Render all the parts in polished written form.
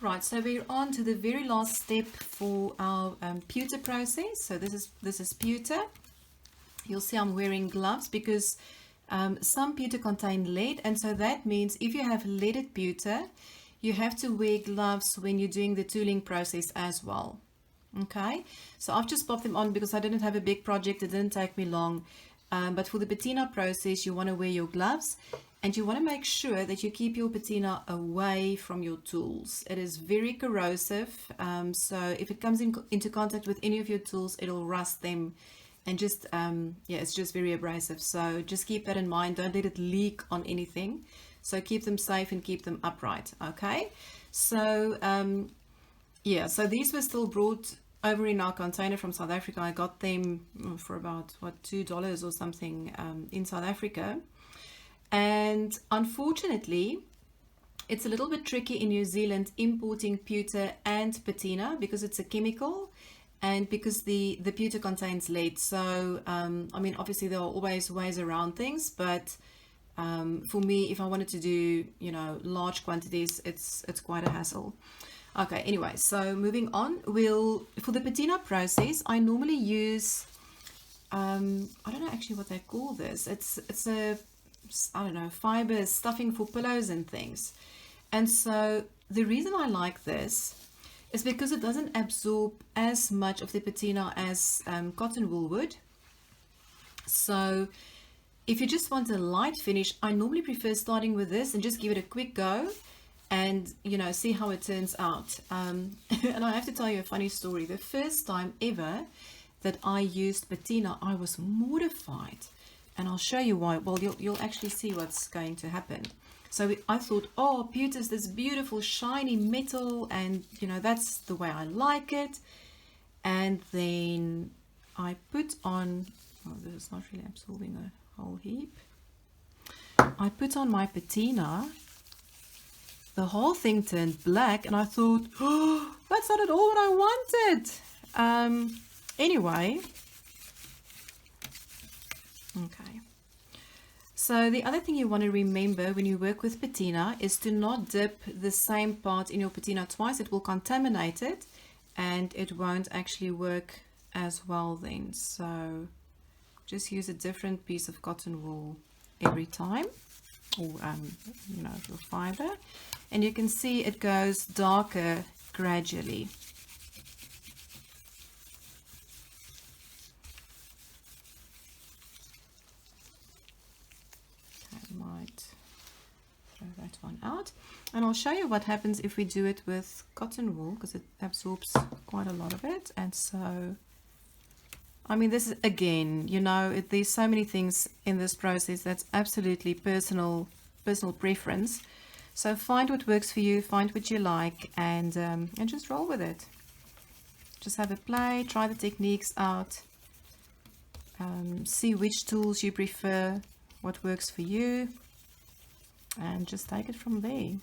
Right, so we're on to the very last step for our pewter process. So this is pewter. You'll see I'm wearing gloves because some pewter contain lead, and so that means if you have leaded pewter, you have to wear gloves when you're doing the tooling process as well. Okay, so I've just popped them on because I didn't have a big project. It didn't take me long. But for the patina process, you want to wear your gloves, and you want to make sure that you keep your patina away from your tools. It is very corrosive, so if it comes into contact with any of your tools, it'll rust them, and just yeah, it's just very abrasive. So just keep that in mind. Don't let it leak on anything. So keep them safe and keep them upright. Okay, so yeah, so these were still brought over in our container from South Africa. I got them for about what, $2 or something in South Africa. And unfortunately, it's a little bit tricky in New Zealand importing pewter and patina because it's a chemical and because the pewter contains lead. So I mean, obviously there are always ways around things, but for me, if I wanted to do, you know, large quantities, it's quite a hassle. Okay, anyway, so moving on, for the patina process, I normally use I don't know actually what they call this. It's a, I don't know, fiber stuffing for pillows and things. And so the reason I like this is because it doesn't absorb as much of the patina as cotton wool would. So if you just want a light finish, I normally prefer starting with this and just give it a quick go and, you know, see how it turns out. And I have to tell you a funny story. The first time ever that I used patina, I was mortified, and I'll show you why. Well, you'll actually see what's going to happen. So I thought, oh, pewter is this beautiful shiny metal, and you know, that's the way I like it. And then I put on, oh, this is not really absorbing a whole heap. I put on my patina. The whole thing turned black, and I thought, oh, that's not at all what I wanted. Anyway, okay. So the other thing you want to remember when you work with patina is to not dip the same part in your patina twice. It will contaminate it, and it won't actually work as well then. So just use a different piece of cotton wool every time, or you know, your fiber, and you can see it goes darker gradually. I might throw that one out, and I'll show you what happens if we do it with cotton wool, because it absorbs quite a lot of it. And so, I mean, this is, again, you know, there's so many things in this process that's absolutely personal preference. So find what works for you, find what you like, and just roll with it. Just have a play, try the techniques out, see which tools you prefer, what works for you, and just take it from there.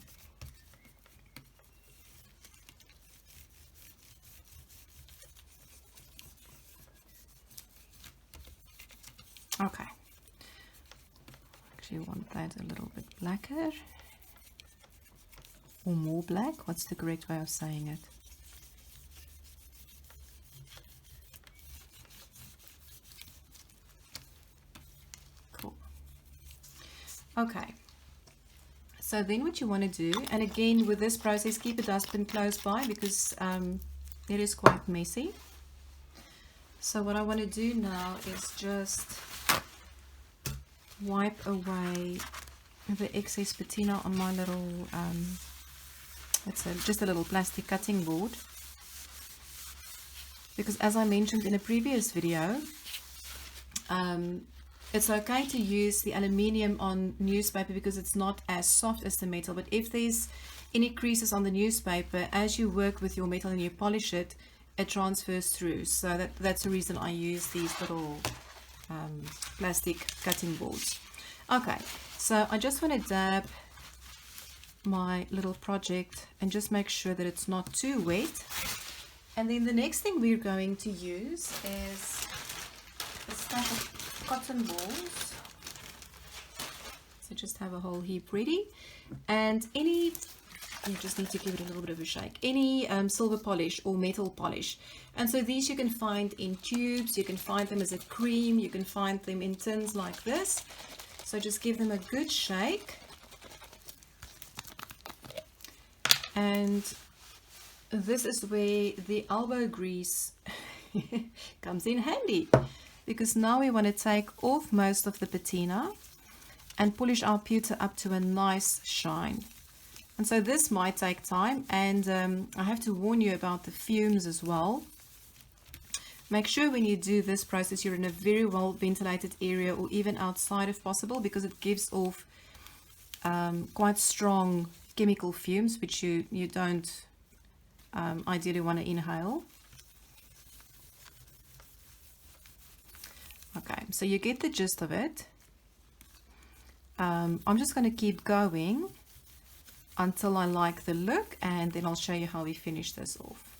Okay, actually want that a little bit blacker, or more black. What's the correct way of saying it? Cool. Okay, so then what you want to do, and again with this process, keep a dustbin close by because it is quite messy. So what I want to do now is just wipe away the excess patina on my little it's just a little plastic cutting board, because as I mentioned in a previous video, it's okay to use the aluminium on newspaper because it's not as soft as the metal, but if there's any creases on the newspaper, as you work with your metal and you polish it, it transfers through. So that's the reason I use these little plastic cutting boards. Okay, so I just want to dab my little project and just make sure that it's not too wet. And then the next thing we're going to use is a stack of cotton balls. So just have a whole heap ready, and any You just need to give it a little bit of a shake. Any silver polish or metal polish. And so these you can find in tubes, you can find them as a cream, you can find them in tins like this. So just give them a good shake. And this is where the elbow grease comes in handy, because now we want to take off most of the patina and polish our pewter up to a nice shine. And so this might take time, and I have to warn you about the fumes as well. Make sure when you do this process you're in a very well ventilated area, or even outside if possible, because it gives off quite strong chemical fumes which you don't ideally want to inhale. Okay, so you get the gist of it. I'm just going to keep going until I like the look, and then I'll show you how we finish this off.